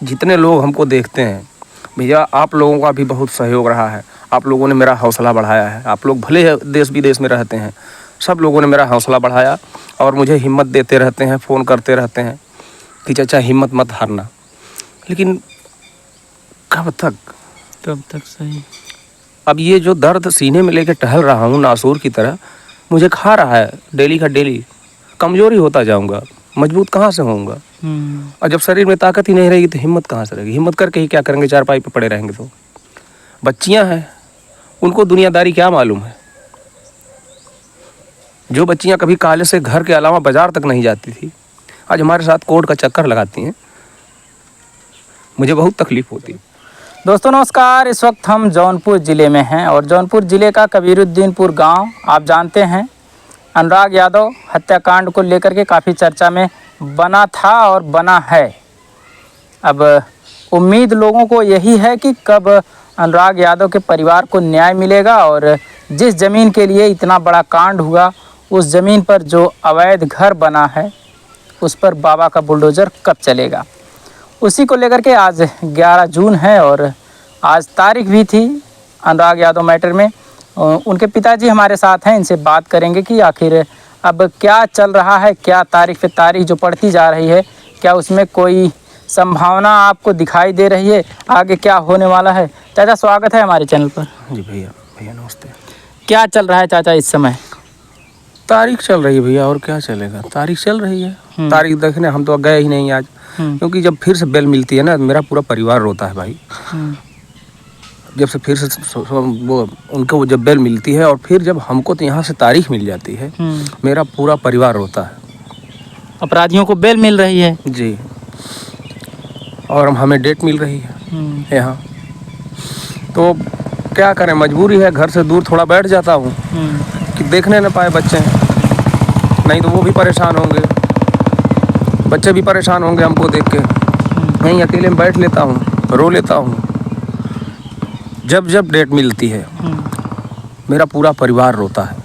जितने लोग हमको देखते हैं भैया, आप लोगों का भी बहुत सहयोग रहा है। आप लोगों ने मेरा हौसला बढ़ाया है। आप लोग भले देश विदेश में रहते हैं, सब लोगों ने मेरा हौसला बढ़ाया और मुझे हिम्मत देते रहते हैं, फ़ोन करते रहते हैं कि चाचा हिम्मत मत हारना। लेकिन कब तक सही। अब ये जो दर्द सीने में लेके टहल रहा हूँ नासूर की तरह, मुझे खा रहा है डेली का डेली। कमज़ोरी होता जाऊँगा, मजबूत कहाँ से होऊंगा? और जब शरीर में ताकत ही नहीं रहेगी तो हिम्मत कहाँ से रहेगी? हिम्मत करके ही क्या करेंगे? चारपाई पे पड़े रहेंगे। तो बच्चियां हैं, उनको दुनियादारी क्या मालूम है? जो बच्चियां कभी काले से घर के अलावा बाजार तक नहीं जाती थी, आज हमारे साथ कोर्ट का चक्कर लगाती हैं। मुझे बहुत तकलीफ होती है। दोस्तों नमस्कार, इस वक्त हम जौनपुर ज़िले में हैं और जौनपुर ज़िले का कबीरुद्दीनपुर गांव आप जानते हैं। अनुराग यादव हत्याकांड को लेकर के काफ़ी चर्चा में बना था और बना है। अब उम्मीद लोगों को यही है कि कब अनुराग यादव के परिवार को न्याय मिलेगा और जिस ज़मीन के लिए इतना बड़ा कांड हुआ, उस ज़मीन पर जो अवैध घर बना है उस पर बाबा का बुलडोज़र कब चलेगा। उसी को लेकर के आज 11 जून है और आज तारीख भी थी अनुराग यादव मैटर में। उनके पिताजी हमारे साथ हैं, इनसे बात करेंगे कि आखिर अब क्या चल रहा है, क्या तारीख पे तारीख जो पड़ती जा रही है, क्या उसमें कोई संभावना आपको दिखाई दे रही है, आगे क्या होने वाला है। चाचा स्वागत है हमारे चैनल पर। जी भैया नमस्ते। क्या चल रहा है चाचा इस समय? तारीख चल रही है भैया, और क्या चलेगा? तारीख चल रही है। तारीख देखने हम तो गए ही नहीं आज, क्योंकि जब फिर से बेल मिलती है ना, मेरा पूरा परिवार रोता है भाई। जब से फिर से वो उनको जब बेल मिलती है और फिर जब हमको तो यहाँ से तारीख मिल जाती है, मेरा पूरा परिवार रोता है। अपराधियों को बेल मिल रही है जी, और हमें डेट मिल रही है यहाँ। तो क्या करें, मजबूरी है। घर से दूर थोड़ा बैठ जाता हूँ कि देखने न पाए बच्चे, नहीं तो वो भी परेशान होंगे, बच्चे भी परेशान होंगे हमको देख के। यहीं अकेले में बैठ लेता हूँ, रो लेता हूँ। जब जब डेट मिलती है मेरा पूरा परिवार रोता है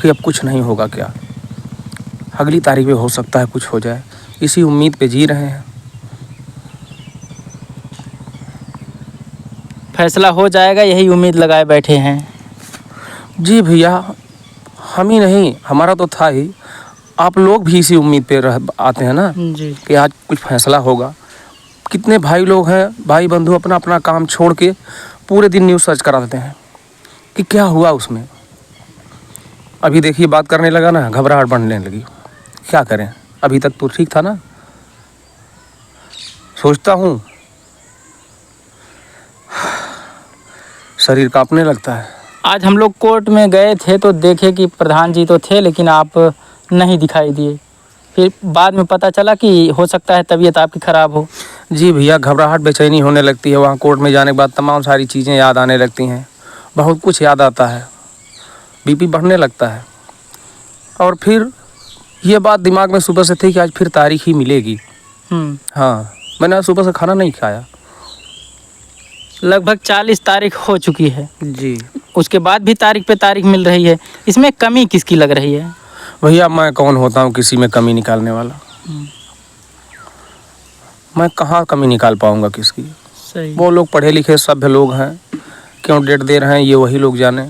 कि अब कुछ नहीं होगा क्या, अगली तारीख में हो सकता है कुछ हो जाए। इसी उम्मीद पे जी रहे हैं। फैसला हो जाएगा यही उम्मीद लगाए बैठे हैं। जी भैया, हम ही नहीं, हमारा तो था ही, आप लोग भी इसी उम्मीद पे आते हैं ना जी कि आज कुछ फैसला होगा। कितने भाई लोग हैं, भाई बंधु अपना अपना काम छोड़ के पूरे दिन न्यूज़ सर्च करा देते हैं कि क्या हुआ उसमें। अभी देखिए बात करने लगा ना, घबराहट बढ़ने लगी। क्या करें, अभी तक तो ठीक था ना। सोचता हूँ शरीर कांपने लगता है। आज हम लोग कोर्ट में गए थे तो देखे कि प्रधान जी तो थे लेकिन आप नहीं दिखाई दिए। फिर बाद में पता चला कि हो सकता है तबीयत आपकी ख़राब हो। जी भैया, घबराहट बेचैनी होने लगती है। वहाँ कोर्ट में जाने के बाद तमाम सारी चीज़ें याद आने लगती हैं, बहुत कुछ याद आता है, बीपी बढ़ने लगता है। और फिर ये बात दिमाग में सुबह से थी कि आज फिर तारीख ही मिलेगी। हाँ, मैंने आज सुबह से खाना नहीं खाया। लगभग 40 तारीख हो चुकी है जी, उसके बाद भी तारीख पे तारीख मिल रही है। इसमें कमी किसकी लग रही है? भैया मैं कौन होता हूँ किसी में कमी निकालने वाला? मैं कहाँ कमी निकाल पाऊँगा किसकी? सही। वो लोग पढ़े लिखे सभ्य लोग हैं, क्यों डेट दे रहे हैं ये वही लोग जाने।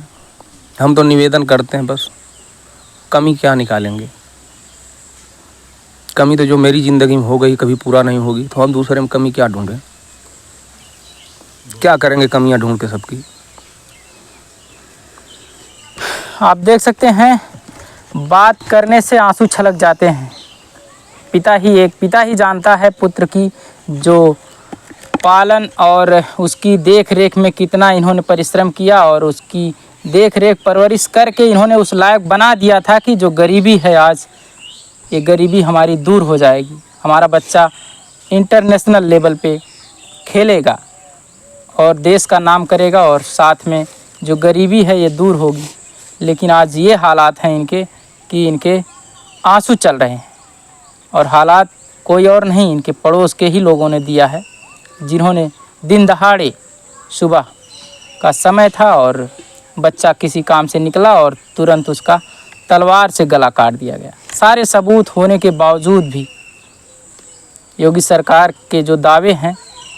हम तो निवेदन करते हैं बस, कमी क्या निकालेंगे? कमी तो जो मेरी ज़िंदगी में हो गई कभी पूरा नहीं होगी, तो हम दूसरे में कमी क्या ढूंढें? क्या करेंगे कमियां ढूंढ के सबकी? आप देख सकते हैं, बात करने से आंसू छलक जाते हैं। पिता ही जानता है पुत्र की जो पालन और उसकी देख रेख में कितना इन्होंने परिश्रम किया और उसकी देख रेख परवरिश करके इन्होंने उस लायक बना दिया था कि जो गरीबी है आज, ये गरीबी हमारी दूर हो जाएगी। हमारा बच्चा इंटरनेशनल लेवल पे खेलेगा और देश का नाम करेगा और साथ में जो गरीबी है ये दूर होगी। लेकिन आज ये हालात हैं इनके कि इनके आंसू चल रहे हैं और हालात कोई और नहीं, इनके पड़ोस के ही लोगों ने दिया है, जिन्होंने दिन दहाड़े सुबह का समय था और बच्चा किसी काम से निकला और तुरंत उसका तलवार से गला काट दिया गया। सारे सबूत होने के बावजूद भी योगी सरकार के जो दावे हैं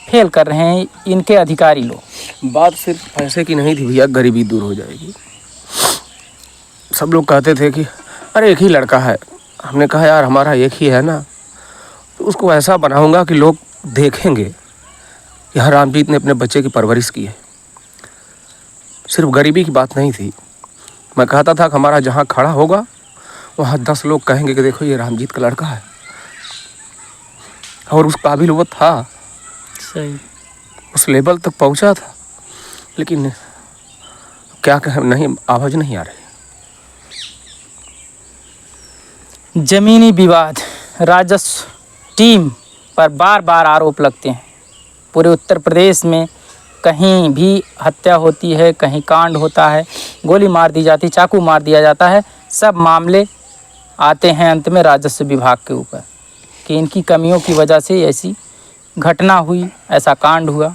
फेल कर रहे हैं इनके अधिकारी लोग। बात सिर्फ पैसे की नहीं थी भैया, गरीबी दूर हो जाएगी। सब लोग कहते थे कि अरे एक ही लड़का है। हमने कहा यार हमारा एक ही है ना, तो उसको ऐसा बनाऊंगा कि लोग देखेंगे कि हाँ रामजीत ने अपने बच्चे की परवरिश की है। सिर्फ गरीबी की बात नहीं थी। मैं कहता था कि हमारा जहाँ खड़ा होगा वहाँ 10 लोग कहेंगे कि देखो ये रामजीत का लड़का है, और उस काबिल वो था, सही। उस लेवल तक पहुँचा था। लेकिन क्या कहें, नहीं, आवाज़ नहीं आ रही। जमीनी विवाद, राजस्व टीम पर बार बार आरोप लगते हैं। पूरे उत्तर प्रदेश में कहीं भी हत्या होती है, कहीं कांड होता है, गोली मार दी जाती, चाकू मार दिया जाता है, सब मामले आते हैं अंत में राजस्व विभाग के ऊपर कि इनकी कमियों की वजह से ऐसी घटना हुई, ऐसा कांड हुआ।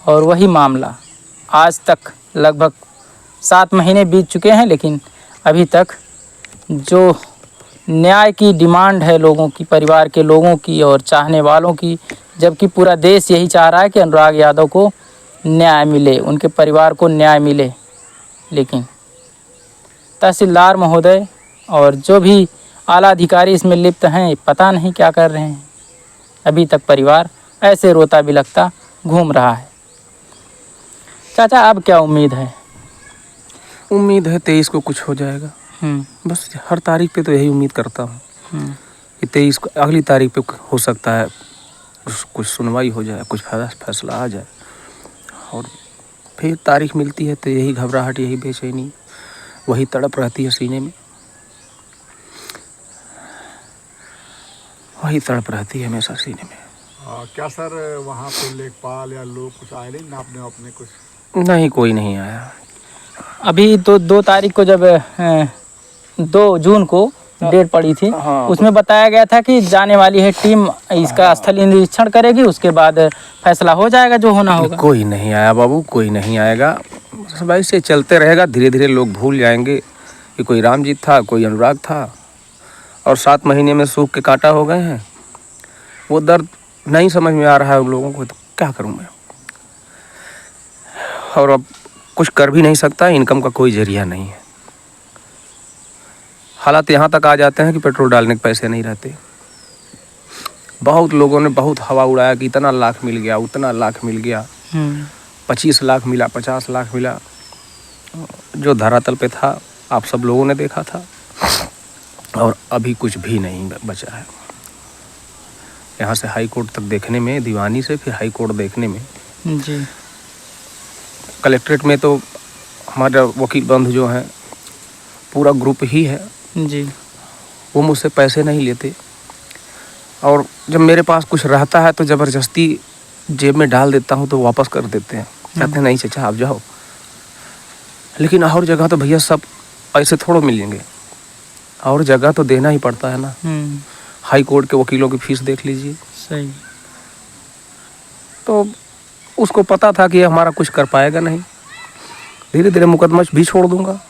और वही मामला आज तक लगभग 7 महीने बीत चुके हैं, लेकिन अभी तक जो न्याय की डिमांड है लोगों की, परिवार के लोगों की और चाहने वालों की, जबकि पूरा देश यही चाह रहा है कि अनुराग यादव को न्याय मिले, उनके परिवार को न्याय मिले, लेकिन तहसीलदार महोदय और जो भी आला अधिकारी इसमें लिप्त हैं पता नहीं क्या कर रहे हैं। अभी तक परिवार ऐसे रोता बिलखता घूम रहा है। चाचा अब क्या उम्मीद है? उम्मीद है 23 को कुछ हो जाएगा। बस हर तारीख पे तो यही उम्मीद करता हूँ कि 23 को, अगली तारीख पे हो सकता है कुछ सुनवाई हो जाए, कुछ फैसला आ जाए। और फिर तारीख मिलती है तो यही घबराहट, यही बेचैनी, वही तड़प रहती है सीने में, वही तड़प रहती है हमेशा सीने में। क्या सर वहाँ पे लेखपाल या लोग कुछ आए नहीं नापने वापने कुछ? नहीं, कोई नहीं आया। अभी तो 2 तारीख को जब 2 जून को डेट पड़ी थी, हाँ, उसमें बताया गया था कि जाने वाली है टीम, इसका स्थलीय निरीक्षण करेगी, उसके बाद फैसला हो जाएगा जो होना होगा। कोई नहीं आया बाबू, कोई नहीं आएगा। सब ऐसे चलते रहेगा, धीरे धीरे लोग भूल जाएंगे कि कोई रामजीत था, कोई अनुराग था, और 7 महीने में सूख के कांटा हो गए हैं। वो दर्द नहीं समझ में आ रहा है उन लोगों को, तो क्या करूं मैं। और अब कुछ कर भी नहीं सकता, इनकम का कोई जरिया नहीं है। हालात यहाँ तक आ जाते हैं कि पेट्रोल डालने के पैसे नहीं रहते। बहुत लोगों ने बहुत हवा उड़ाया कि इतना लाख मिल गया, उतना लाख मिल गया, 25 लाख मिला, 50 लाख मिला। जो धरातल पे था आप सब लोगों ने देखा था, और अभी कुछ भी नहीं बचा है। यहाँ से हाई कोर्ट तक देखने में, दीवानी से फिर हाई कोर्ट देखने में जी। कलेक्ट्रेट में तो हमारे वकील बंधु जो हैं, पूरा ग्रुप ही है जी, वो मुझसे पैसे नहीं लेते। और जब मेरे पास कुछ रहता है तो ज़बरदस्ती जेब में डाल देता हूँ तो वापस कर देते हैं, कहते हैं नहीं चाचा आप जाओ। लेकिन और जगह तो भैया सब ऐसे थोड़ा मिलेंगे, और जगह तो देना ही पड़ता है ना। हाई कोर्ट के वकीलों की फीस देख लीजिए। सही। तो उसको पता था कि हमारा कुछ कर पाएगा नहीं, धीरे धीरे मुकदमा भी छोड़ दूंगा,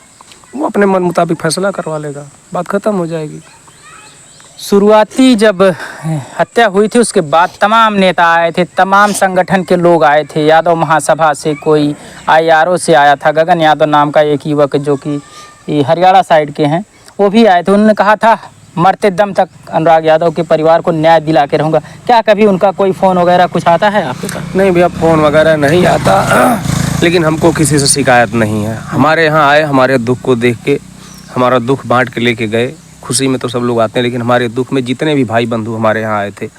वो अपने मन मुताबिक फैसला करवा लेगा, बात ख़त्म हो जाएगी। शुरुआती जब हत्या हुई थी उसके बाद तमाम नेता आए थे, तमाम संगठन के लोग आए थे। यादव महासभा से कोई IRO से आया था, गगन यादव नाम का एक युवक जो कि हरियाणा साइड के हैं, वो भी आए थे। उन्होंने कहा था मरते दम तक अनुराग यादव के परिवार को न्याय दिला के रहूँगा। क्या कभी उनका कोई फ़ोन वगैरह कुछ आता है आपके पास? नहीं भैया, फ़ोन वगैरह नहीं आता, लेकिन हमको किसी से शिकायत नहीं है। हमारे यहाँ आए, हमारे दुख को देख के हमारा दुख बांट के लेके गए। खुशी में तो सब लोग आते हैं, लेकिन हमारे दुख में जितने भी भाई बंधु हमारे यहाँ आए थे,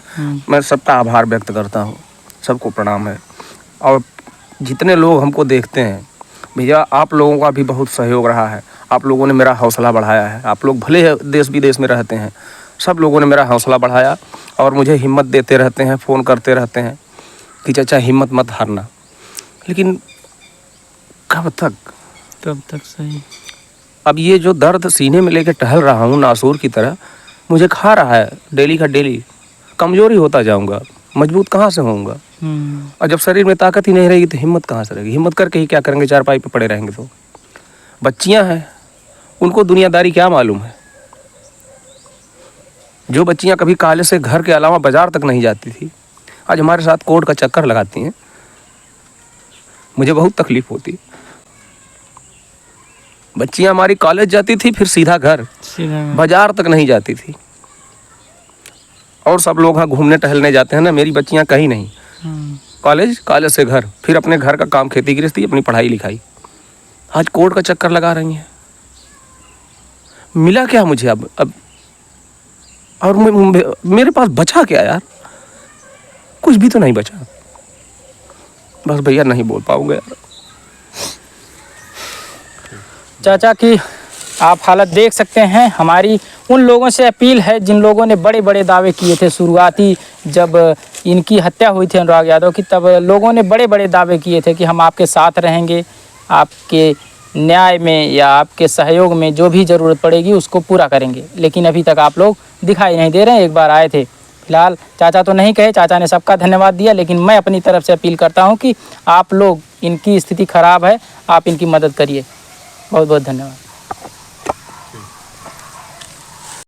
मैं सबका आभार व्यक्त करता हूँ, सबको प्रणाम है। और जितने लोग हमको देखते हैं भैया, आप लोगों का भी बहुत सहयोग रहा है। आप लोगों ने मेरा हौसला बढ़ाया है। आप लोग भले देश विदेश में रहते हैं, सब लोगों ने मेरा हौसला बढ़ाया और मुझे हिम्मत देते रहते हैं, फ़ोन करते रहते हैं कि चाचा हिम्मत मत हारना। लेकिन कब तक सही। अब ये जो दर्द सीने में लेके टहल रहा हूँ नासूर की तरह, मुझे खा रहा है डेली का डेली। कमज़ोरी होता जाऊँगा, मजबूत कहाँ से होऊंगा। और जब शरीर में ताकत ही नहीं रहेगी तो हिम्मत कहाँ से रहेगी। हिम्मत करके ही क्या करेंगे, चारपाई पे पड़े रहेंगे। तो बच्चियाँ हैं, उनको दुनियादारी क्या मालूम है। जो बच्चियां कभी कॉलेज से घर के अलावा बाजार तक नहीं जाती थी, आज हमारे साथ कोर्ट का चक्कर लगाती हैं। मुझे बहुत तकलीफ होती। बच्चियां हमारी कॉलेज जाती थी, फिर सीधा घर, बाजार तक नहीं जाती थी। और सब लोग हाँ घूमने टहलने जाते हैं ना, मेरी बच्चियां कहीं नहीं, कॉलेज, कॉलेज से घर, फिर अपने घर का काम, खेती गृहस्थी, अपनी पढ़ाई लिखाई। आज कोर्ट का चक्कर लगा रही हैं। मिला क्या मुझे अब और मेरे पास बचा क्या यार? कुछ भी तो नहीं बचा। बस भैया नहीं बोल पाऊंगा यार। चाचा की आप हालत देख सकते हैं। हमारी उन लोगों से अपील है जिन लोगों ने बड़े बड़े दावे किए थे। शुरुआती जब इनकी हत्या हुई थी अनुराग यादव की, तब लोगों ने बड़े बड़े दावे किए थे कि हम आपके साथ रहेंगे, आपके न्याय में या आपके सहयोग में जो भी ज़रूरत पड़ेगी उसको पूरा करेंगे। लेकिन अभी तक आप लोग दिखाई नहीं दे रहे हैं। एक बार आए थे, फिलहाल चाचा तो नहीं कहे, चाचा ने सबका धन्यवाद दिया, लेकिन मैं अपनी तरफ से अपील करता हूं कि आप लोग, इनकी स्थिति ख़राब है, आप इनकी मदद करिए। बहुत बहुत धन्यवाद।